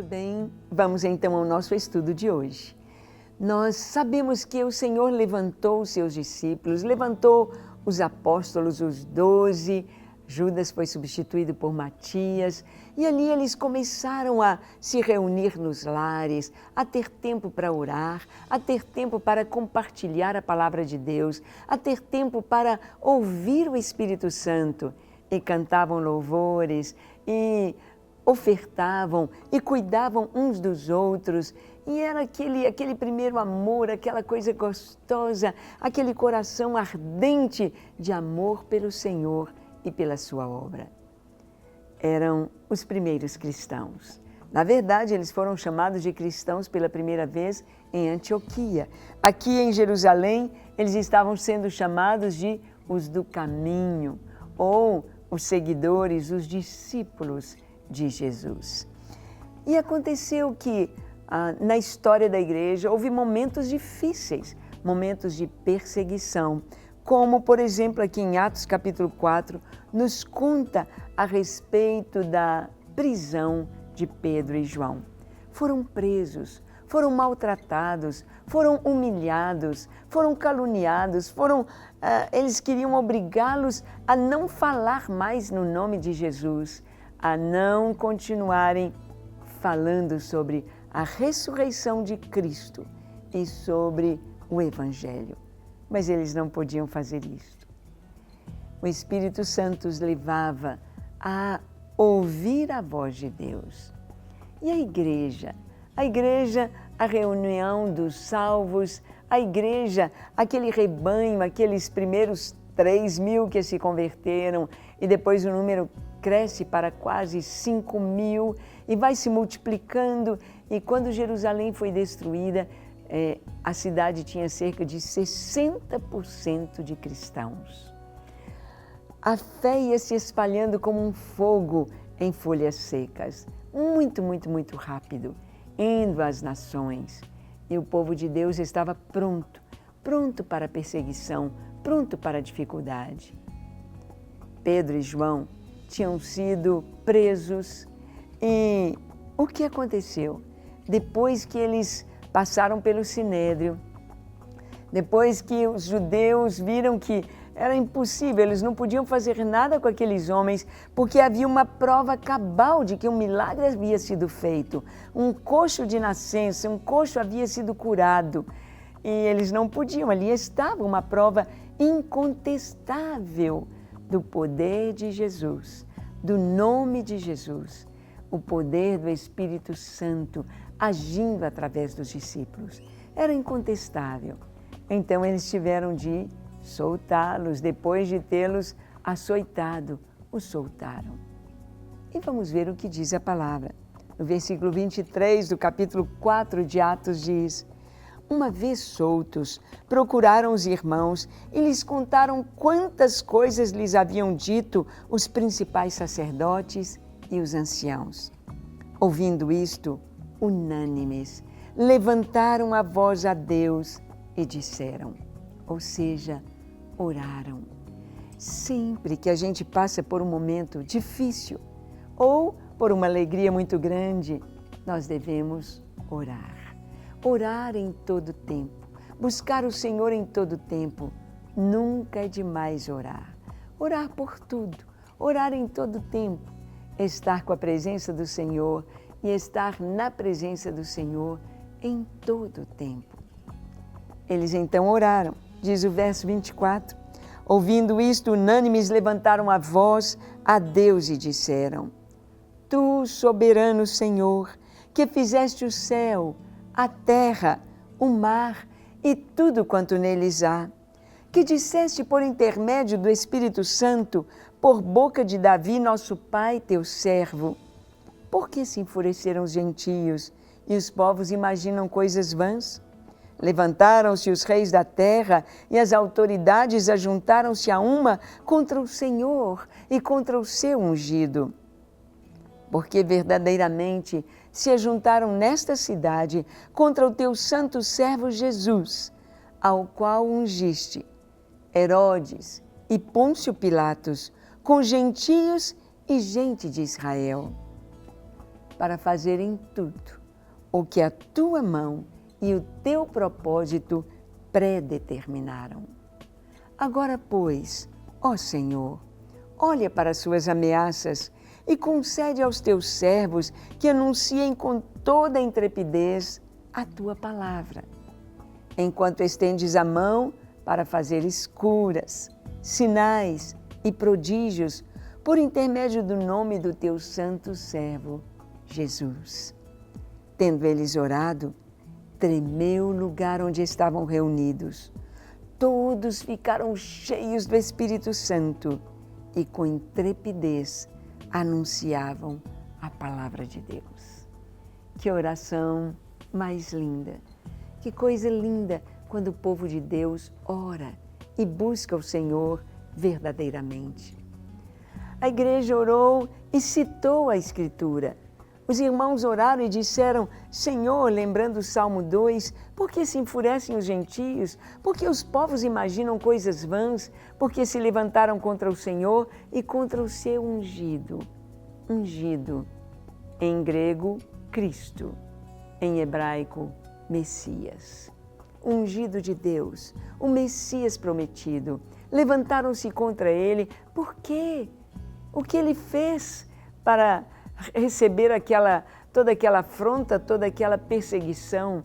Muito bem, vamos então ao nosso estudo de hoje. Nós sabemos que o Senhor levantou os seus discípulos, levantou os apóstolos, os 12, Judas foi substituído por Matias, e ali eles começaram a se reunir nos lares, a ter tempo para orar, a ter tempo para compartilhar a palavra de Deus, a ter tempo para ouvir o Espírito Santo, e cantavam louvores, e ofertavam e cuidavam uns dos outros, e era aquele primeiro amor, aquela coisa gostosa, aquele coração ardente de amor pelo Senhor e pela sua obra. Eram os primeiros cristãos. Na verdade, eles foram chamados de cristãos pela primeira vez em Antioquia. Aqui em Jerusalém, eles estavam sendo chamados de os do caminho, ou os seguidores, os discípulos de Jesus. E aconteceu que na história da igreja houve momentos difíceis, momentos de perseguição, como por exemplo aqui em Atos capítulo 4, nos conta a respeito da prisão de Pedro e João. Foram presos, foram maltratados, foram humilhados, foram caluniados, eles queriam obrigá-los a não falar mais no nome de Jesus, a não continuarem falando sobre a ressurreição de Cristo e sobre o Evangelho. Mas eles não podiam fazer isto. O Espírito Santo os levava a ouvir a voz de Deus. E a igreja, a reunião dos salvos, a igreja, aquele rebanho, aqueles primeiros 3.000 que se converteram, e depois o número cresce para quase 5.000 e vai se multiplicando. E quando Jerusalém foi destruída, a cidade tinha cerca de 60% de cristãos. A fé ia se espalhando como um fogo em folhas secas, muito, muito, muito rápido, indo às nações. E o povo de Deus estava pronto para a perseguição, pronto para a dificuldade. Pedro e João tinham sido presos, e o que aconteceu? Depois que eles passaram pelo Sinédrio, depois que os judeus viram que era impossível, eles não podiam fazer nada com aqueles homens, porque havia uma prova cabal de que um milagre havia sido feito, um coxo de nascença, um coxo havia sido curado, e eles não podiam, ali estava uma prova incontestável do poder de Jesus, do nome de Jesus, o poder do Espírito Santo agindo através dos discípulos. Era incontestável. Então eles tiveram de soltá-los, depois de tê-los açoitado, os soltaram. E vamos ver o que diz a palavra. No versículo 23 do capítulo 4 de Atos diz: uma vez soltos, procuraram os irmãos e lhes contaram quantas coisas lhes haviam dito os principais sacerdotes e os anciãos. Ouvindo isto, unânimes, levantaram a voz a Deus e disseram, ou seja, oraram. Sempre que a gente passa por um momento difícil ou por uma alegria muito grande, nós devemos orar. Orar em todo tempo, buscar o Senhor em todo tempo. Nunca é demais orar. Orar por tudo, orar em todo tempo. Estar com a presença do Senhor e estar na presença do Senhor em todo tempo. Eles então oraram, diz o verso 24. Ouvindo isto, unânimes levantaram a voz a Deus e disseram: Tu, soberano Senhor, que fizeste o céu, a terra, o mar e tudo quanto neles há, que disseste por intermédio do Espírito Santo, por boca de Davi, nosso pai, teu servo. Por que se enfureceram os gentios e os povos imaginam coisas vãs? Levantaram-se os reis da terra e as autoridades ajuntaram-se a uma contra o Senhor e contra o seu ungido. Porque verdadeiramente se ajuntaram nesta cidade contra o teu santo servo Jesus, ao qual ungiste Herodes e Pôncio Pilatos, com gentios e gente de Israel. para fazerem tudo o que a tua mão e o teu propósito predeterminaram. Agora, pois, ó Senhor, olha para as suas ameaças e concede aos teus servos que anunciem com toda a intrepidez a tua palavra, enquanto estendes a mão para fazeres curas, sinais e prodígios por intermédio do nome do teu santo servo, Jesus. Tendo eles orado, tremeu o lugar onde estavam reunidos. Todos ficaram cheios do Espírito Santo e com intrepidez anunciavam a palavra de Deus. Que oração mais linda! Que coisa linda quando o povo de Deus ora e busca o Senhor verdadeiramente. A igreja orou e citou a Escritura. Os irmãos oraram e disseram: Senhor, lembrando o Salmo 2, por que se enfurecem os gentios? Por que os povos imaginam coisas vãs? Porque se levantaram contra o Senhor e contra o seu ungido. Ungido, em grego, Cristo, em hebraico, Messias. Ungido de Deus, o Messias prometido. Levantaram-se contra ele. Por quê? O que ele fez para receber toda aquela afronta, toda aquela perseguição?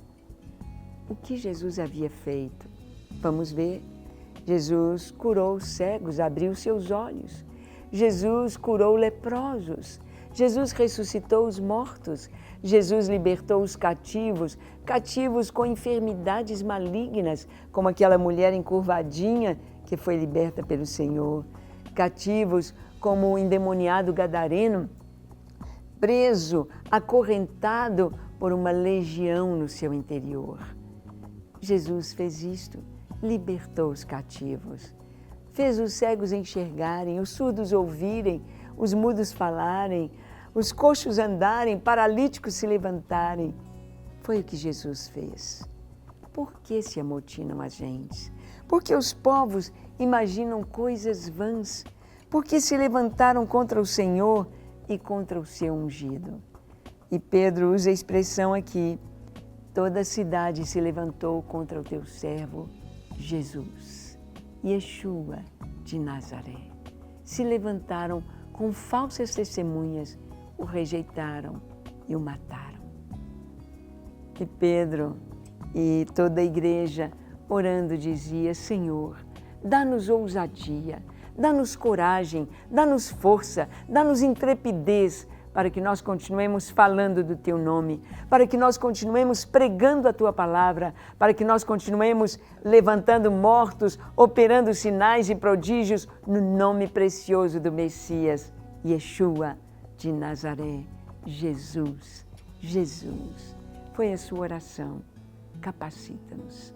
O que Jesus havia feito? Vamos ver. Jesus curou os cegos, abriu seus olhos. Jesus curou leprosos. Jesus ressuscitou os mortos. Jesus libertou os cativos, cativos com enfermidades malignas, como aquela mulher encurvadinha que foi liberta pelo Senhor. Cativos como o endemoniado gadareno, preso, acorrentado por uma legião no seu interior. Jesus fez isto, libertou os cativos, fez os cegos enxergarem, os surdos ouvirem, os mudos falarem, os coxos andarem, paralíticos se levantarem. Foi o que Jesus fez. Por que se amotinam as gentes? Porque os povos imaginam coisas vãs. Porque se levantaram contra o Senhor e contra o seu ungido. E Pedro usa a expressão aqui: toda a cidade se levantou contra o teu servo Jesus, Yeshua de Nazaré. Se levantaram com falsas testemunhas, o rejeitaram e o mataram. E Pedro e toda a igreja orando dizia: Senhor, dá-nos ousadia, dá-nos coragem, dá-nos força, dá-nos intrepidez, para que nós continuemos falando do Teu nome, para que nós continuemos pregando a Tua palavra, para que nós continuemos levantando mortos, operando sinais e prodígios no nome precioso do Messias, Yeshua de Nazaré, Jesus, Jesus. Foi a sua oração. Capacita-nos.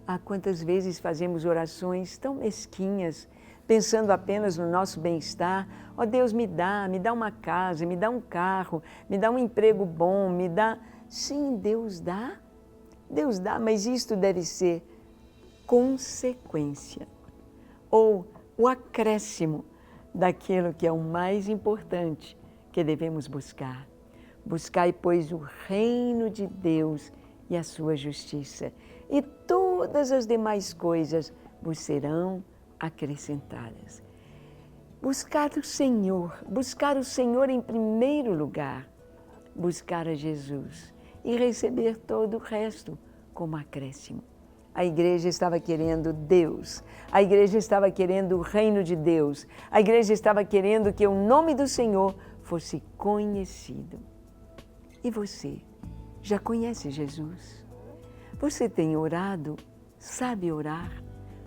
Ah, quantas vezes fazemos orações tão mesquinhas, pensando apenas no nosso bem-estar. Ó Deus, me dá uma casa, me dá um carro, me dá um emprego bom, me dá... Sim, Deus dá, mas isto deve ser consequência ou o acréscimo daquilo que é o mais importante que devemos buscar. Buscai, pois, o reino de Deus e a sua justiça, e todas as demais coisas vos serão acrescentadas. Buscar o Senhor em primeiro lugar, buscar a Jesus e receber todo o resto como acréscimo. A igreja estava querendo Deus, a igreja estava querendo o reino de Deus, a igreja estava querendo que o nome do Senhor fosse conhecido. E você, já conhece Jesus? Você tem orado? Sabe orar?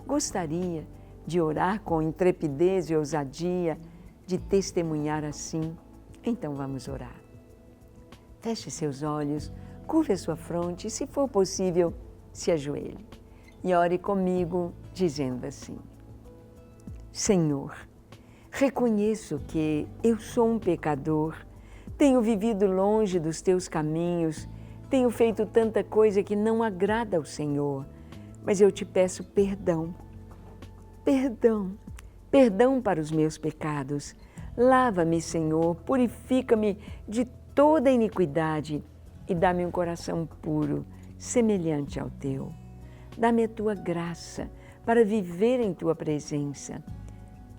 Gostaria de orar com intrepidez e ousadia, de testemunhar assim? Então vamos orar. Feche seus olhos, curve a sua fronte e, se for possível, se ajoelhe. E ore comigo, dizendo assim: Senhor, reconheço que eu sou um pecador, tenho vivido longe dos teus caminhos, tenho feito tanta coisa que não agrada ao Senhor, mas eu te peço perdão. Perdão para os meus pecados. Lava-me, Senhor, purifica-me de toda iniquidade e dá-me um coração puro, semelhante ao teu. Dá-me a tua graça para viver em tua presença.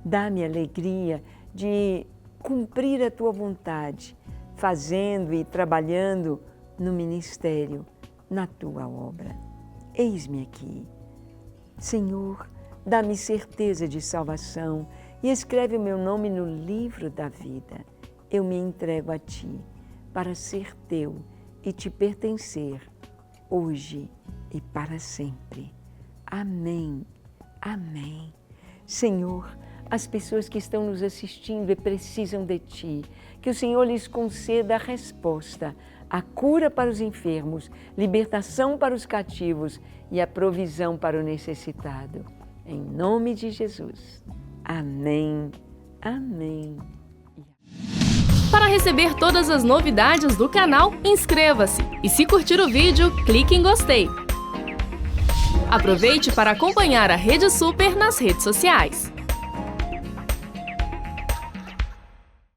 Dá-me alegria de cumprir a tua vontade, fazendo e trabalhando no ministério, na tua obra. Eis-me aqui. Senhor, dá-me certeza de salvação e escreve o meu nome no livro da vida. Eu me entrego a ti para ser teu e te pertencer, hoje e para sempre. Amém. Amém. Senhor, as pessoas que estão nos assistindo e precisam de Ti, que o Senhor lhes conceda a resposta, a cura para os enfermos, libertação para os cativos e a provisão para o necessitado. Em nome de Jesus. Amém. Amém. Para receber todas as novidades do canal, inscreva-se e, se curtir o vídeo, clique em gostei. Aproveite para acompanhar a Rede Super nas redes sociais.